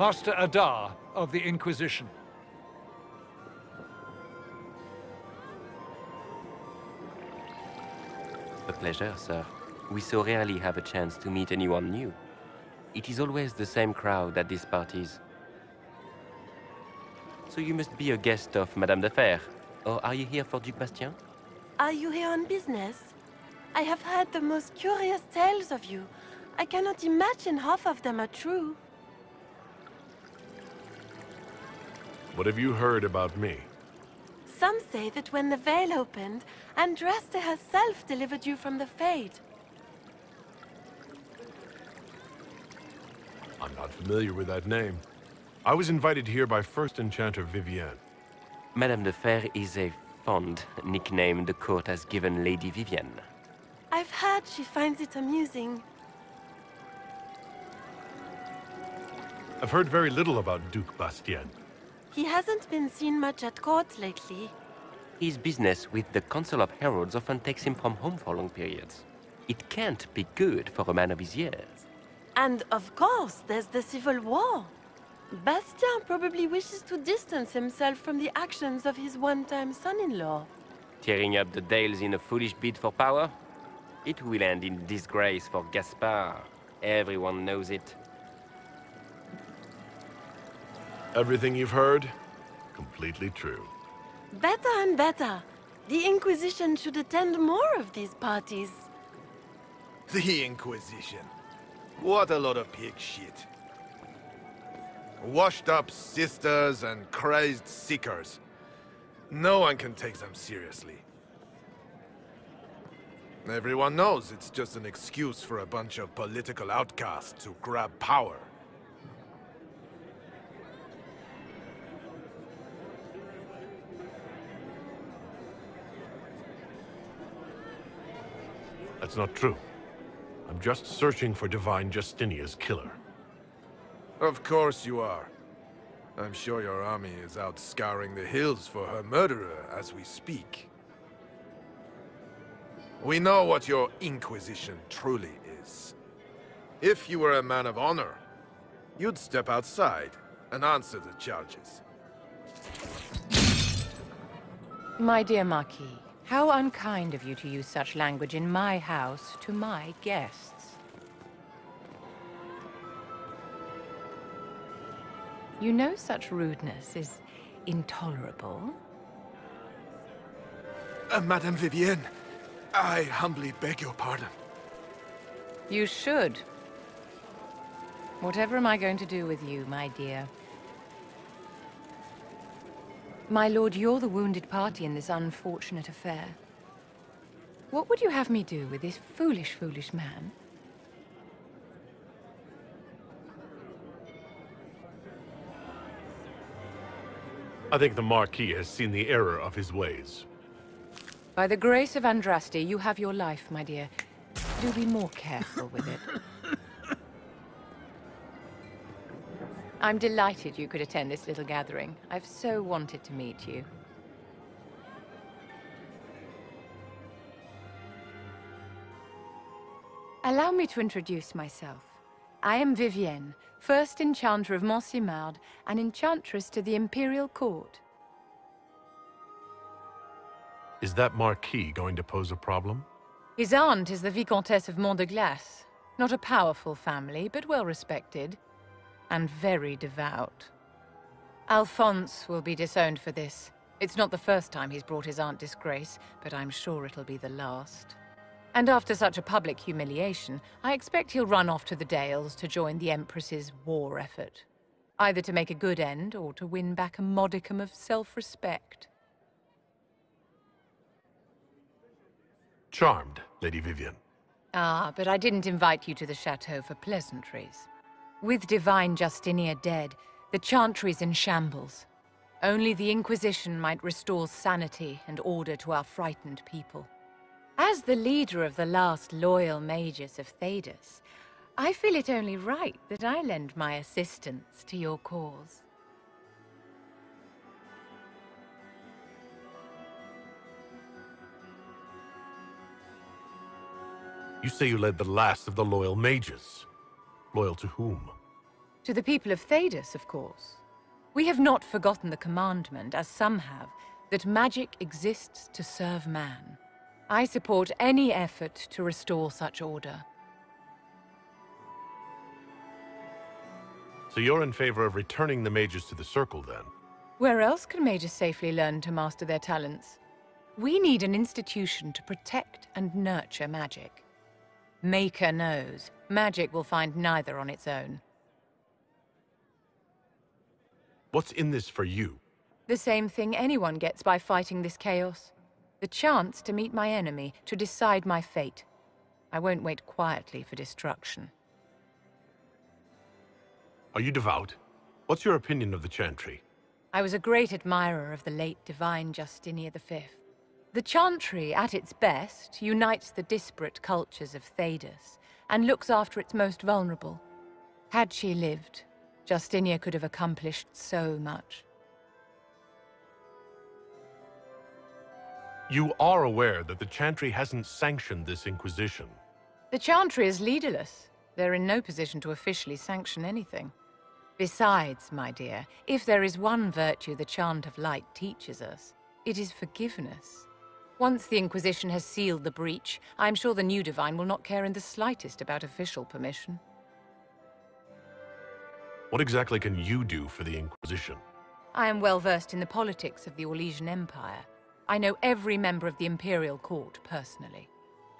Master Adar of the Inquisition. A pleasure, sir. We so rarely have a chance to meet anyone new. It is always the same crowd at these parties. So you must be a guest of Madame de Fer, or are you here for Duc Bastien? Are you here on business? I have heard the most curious tales of you. I cannot imagine half of them are true. What have you heard about me? Some say that when the veil opened, Andraste herself delivered you from the Fade. I'm not familiar with that name. I was invited here by First Enchanter Vivvian. Madame de Fer is a fond nickname the court has given Lady Vivvian. I've heard she finds it amusing. I've heard very little about Duc Bastien. He hasn't been seen much at court lately. His business with the Council of Heralds often takes him from home for long periods. It can't be good for a man of his years. And of course, there's the civil war. Bastien probably wishes to distance himself from the actions of his one-time son-in-law. Tearing up the Dales in a foolish bid for power? It will end in disgrace for Gaspard. Everyone knows it. Everything you've heard? Completely true. Better and better. The Inquisition should attend more of these parties. The Inquisition. What a lot of pig shit. Washed-up sisters and crazed seekers. No one can take them seriously. Everyone knows it's just an excuse for a bunch of political outcasts to grab power. That's not true. I'm just searching for Divine Justinia's killer. Of course you are. I'm sure your army is out scouring the hills for her murderer as we speak. We know what your Inquisition truly is. If you were a man of honor, you'd step outside and answer the charges. My dear Marquis, how unkind of you to use such language in my house to my guests. You know such rudeness is intolerable. Madame Vivvian, I humbly beg your pardon. You should. Whatever am I going to do with you, my dear? My lord, you're the wounded party in this unfortunate affair. What would you have me do with this foolish, foolish man? I think the Marquis has seen the error of his ways. By the grace of Andraste, you have your life, my dear. Do be more careful with it. I'm delighted you could attend this little gathering. I've so wanted to meet you. Allow me to introduce myself. I am Vivvian, first enchanter of Montsimard and enchantress to the Imperial Court. Is that Marquis going to pose a problem? His aunt is the Vicomtesse of Mont de Glace. Not a powerful family, but well respected. And very devout. Alphonse will be disowned for this. It's not the first time he's brought his aunt disgrace, but I'm sure it'll be the last. And after such a public humiliation, I expect he'll run off to the Dales to join the Empress's war effort. Either to make a good end, or to win back a modicum of self-respect. Charmed, Lady Vivvian. Ah, but I didn't invite you to the chateau for pleasantries. With Divine Justinia dead, the Chantry's in shambles. Only the Inquisition might restore sanity and order to our frightened people. As the leader of the last loyal mages of Thedas, I feel it only right that I lend my assistance to your cause. You say you led the last of the loyal mages. Loyal to whom? To the people of Thedas, of course. We have not forgotten the commandment, as some have, that magic exists to serve man. I support any effort to restore such order. So you're in favor of returning the mages to the Circle, then? Where else can mages safely learn to master their talents? We need an institution to protect and nurture magic. Maker knows, magic will find neither on its own. What's in this for you? The same thing anyone gets by fighting this chaos. The chance to meet my enemy, to decide my fate. I won't wait quietly for destruction. Are you devout? What's your opinion of the Chantry? I was a great admirer of the late divine Justinia V. The Chantry, at its best, unites the disparate cultures of Thedas and looks after its most vulnerable. Had she lived, Justinia could have accomplished so much. You are aware that the Chantry hasn't sanctioned this Inquisition. The Chantry is leaderless. They're in no position to officially sanction anything. Besides, my dear, if there is one virtue the Chant of Light teaches us, it is forgiveness. Once the Inquisition has sealed the breach, I'm sure the new Divine will not care in the slightest about official permission. What exactly can you do for the Inquisition? I am well versed in the politics of the Orlesian Empire. I know every member of the Imperial Court personally.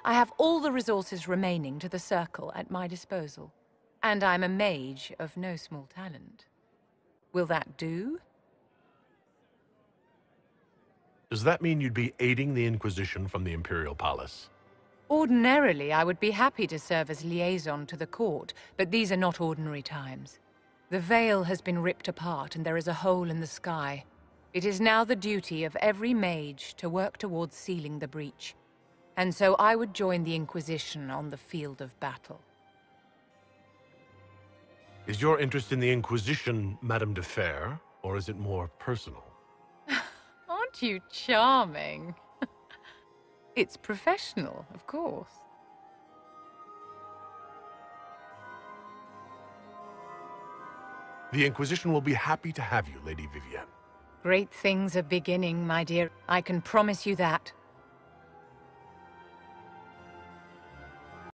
I have all the resources remaining to the Circle at my disposal. And I'm a mage of no small talent. Will that do? Does that mean you'd be aiding the Inquisition from the Imperial Palace? Ordinarily, I would be happy to serve as liaison to the court, but these are not ordinary times. The veil has been ripped apart and there is a hole in the sky. It is now the duty of every mage to work towards sealing the breach. And so I would join the Inquisition on the field of battle. Is your interest in the Inquisition, Madame de Fer, or is it more personal? Aren't you charming? It's professional, of course. The Inquisition will be happy to have you, Lady Vivvian. Great things are beginning, my dear. I can promise you that.